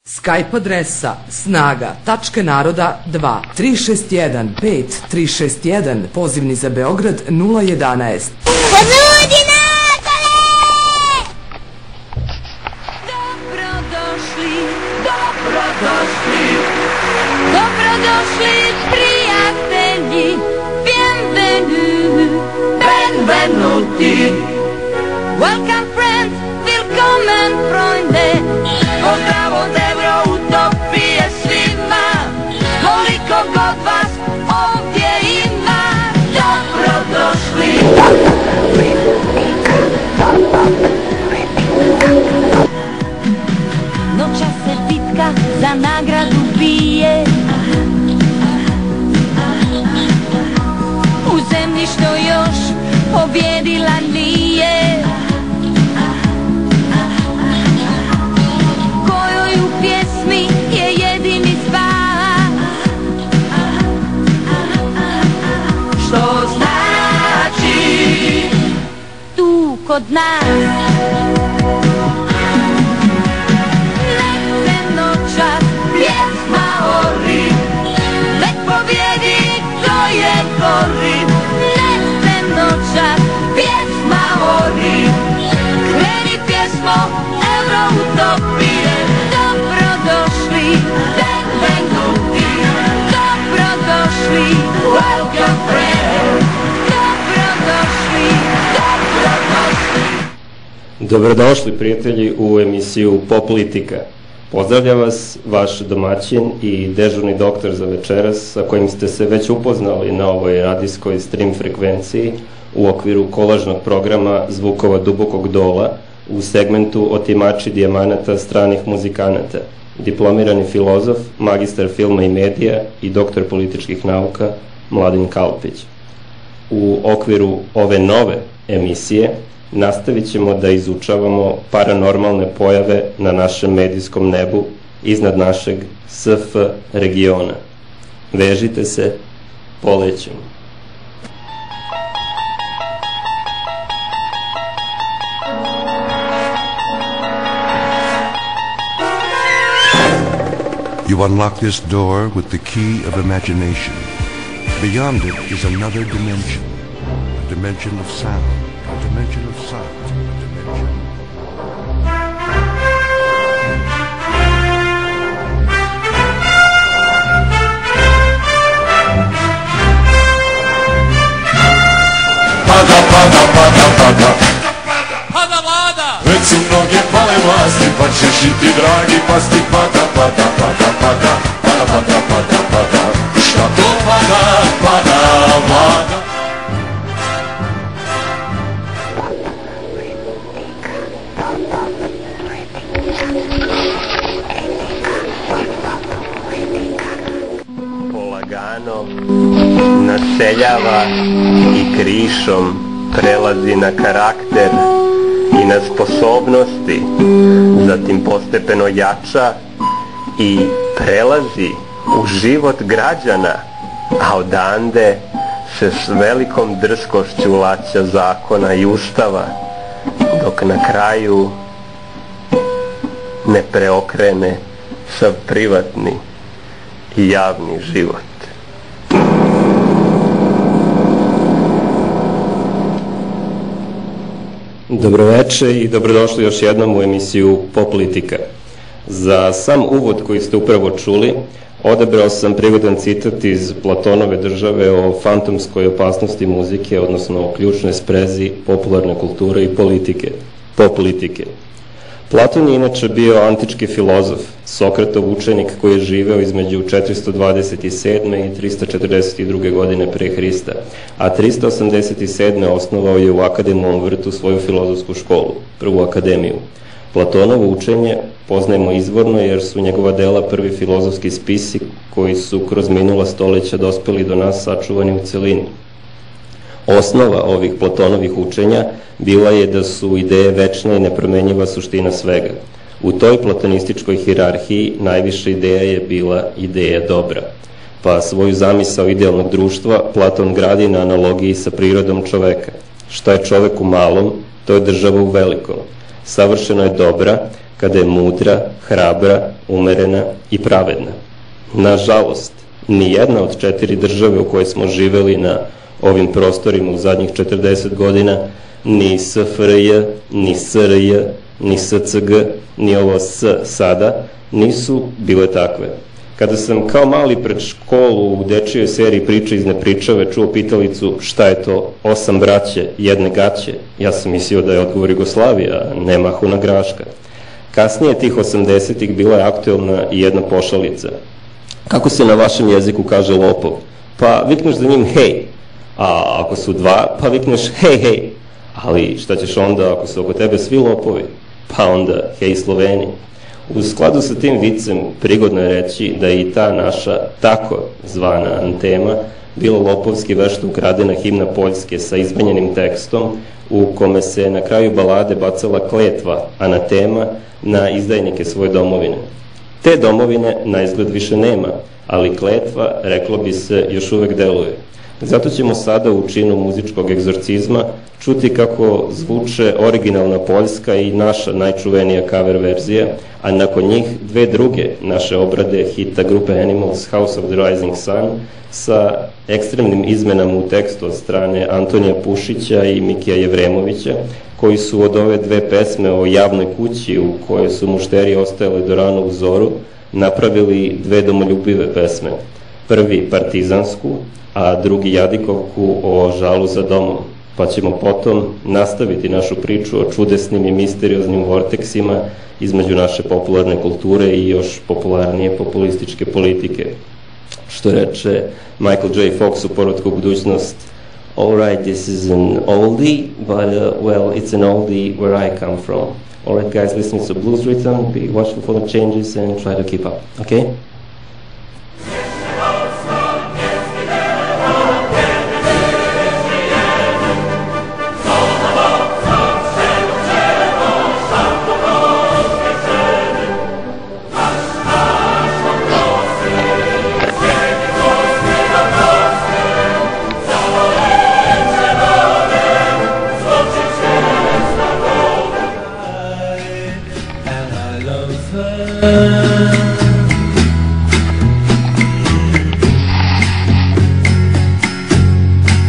Skype adresa snaga tačke naroda 2 361 5 361, pozivni za Beograd 011. Pozudi Natale! Dobrodošli, dobrodošli, dobrodošli prijatelji, bienvenue, benvenuti. Welcome friends, willkommen Freunde, pozdrav od Euroutopije svima, koliko god vas ovdje ima, dobrodošli. Noća se bitka za nagradu bije, u zemlji što još pobjedila nije, kojoj u pjesmi je jedini spas, što znači tu kod nas. Neste noćas, pjesma ori, kreni pjesmo Euroutopije. Dobrodošli, benvenuti, dobrodošli, welcome friends, dobrodošli, dobrodošli. Dobrodošli prijatelji u emisiju Poplitika. Pozdravlja vas vaš domaćin i dežurni doktor za večeras, sa kojim ste se već upoznali na ovoj radijskoj stream frekvenciji u okviru kolažnog programa Zvukova dubokog dola u segmentu Otimači dijamanata stranih muzikanata, diplomirani filozof, magistar filma i medija i doktor političkih nauka Mladen Kalpić. U okviru ove nove emisije nastavit ćemo da izučavamo paranormalne pojave na našem medijskom nebu iznad našeg SF regiona. Vežite se, polećemo. You unlock this door with the key of imagination. Beyond it is another dimension, a dimension of sound. A dimension of sight, a dimension. Pada, pada, pada, pada. Pada vlada! Već su mnoge pale vlasti, pa ćeš i ti dragi pasti. Pada, pada, pada, pada. Pada, pada, pada, pada. Šta to pada, pada vlada? Naseljava i krišom prelazi na karakter i na sposobnosti, zatim postepeno jača i prelazi u život građana, a odande se s velikom drskošću laća zakona i ustava, dok na kraju ne preokrene sav privatni i javni život. Dobroveče i dobrodošli još jednom u emisiju Poplitika. Za sam uvod koji ste upravo čuli, odabrao sam prigodan citat iz Platonove Države o fantomskoj opasnosti muzike, odnosno o ključnoj sprezi popularne kulture i popolitike. Platon je inače bio antički filozof, Sokratov učenik koji je živeo između 427. i 342. godine pre Hrista, a 387. osnovao je u Akademom vrtu svoju filozofsku školu, prvu akademiju. Platonovo učenje poznajemo izvorno jer su njegova dela prvi filozofski spisi koji su kroz minula stoleća dospeli do nas sačuvani u celini. Osnova ovih Platonovih učenja bila je da su ideje večna i nepromenjiva suština svega. U toj platonističkoj hijerarhiji najviša ideja je bila ideja dobra. Pa svoju zamisao idealnog društva Platon gradi na analogiji sa prirodom čoveka. Šta je čovek u malom, to je država u velikom. Savršeno je dobra, kada je mudra, hrabra, umerena i pravedna. Nažalost, ni jedna od 4 države u kojoj smo živeli na ovim prostorima u zadnjih 40 godina, ni SFRJ, ni SRJ, ni SCG, ni ovo S sada, nisu bile takve. Kada sam kao mali pred školu u dečijoj seriji Priče iz nepričave čuo pitalicu šta je to 8 braće, jedne gaće, ja sam mislio da je odgovor Jugoslavija, ne Mahuna Graška. Kasnije tih 80-ih bila je aktuelna i jedna pošalica. Kako se na vašem jeziku kaže lopov? Pa vikneš za njim hej, a ako su 2, pa vikneš hej hej. Ali šta ćeš onda ako su oko tebe svi lopovi? Pa onda hej Sloveni. U skladu sa tim vicem prigodno je reći da je i ta naša tako zvana antema bila lopovski vešto ukradena himna Poljske sa izmenjenim tekstom u kome se na kraju balade bacala kletva anatema na izdajnike svoje domovine. Te domovine na izgled više nema, ali kletva, reklo bi se, još uvek deluje. Zato ćemo sada u činu muzičkog egzorcizma čuti kako zvuče originalna poljska i naša najčuvenija cover verzija, a nakon njih 2 druge naše obrade hita grupe Animals House of the Rising Sun sa ekstremnim izmenama u tekstu od strane Antonija Pušića i Mikija Jevremovića, koji su od ove 2 pesme o javnoj kući u kojoj su mušterije ostajale do rano u zoru napravili 2 domoljubive pesme. Prvi partizansku, a drugi Jadikovku o žalu za domom. Pa ćemo potom nastaviti našu priču o čudesnim i misterioznim vorteksima između naše popularne kulture i još popularnije populističke politike. Što reče Michael J. Fox u Povratku u budućnost, all right, this is an oldie, but well, it's an oldie where I come from. All right, guys, listen to blues rhythm, be watchful for the changes and try to keep up, okay? Her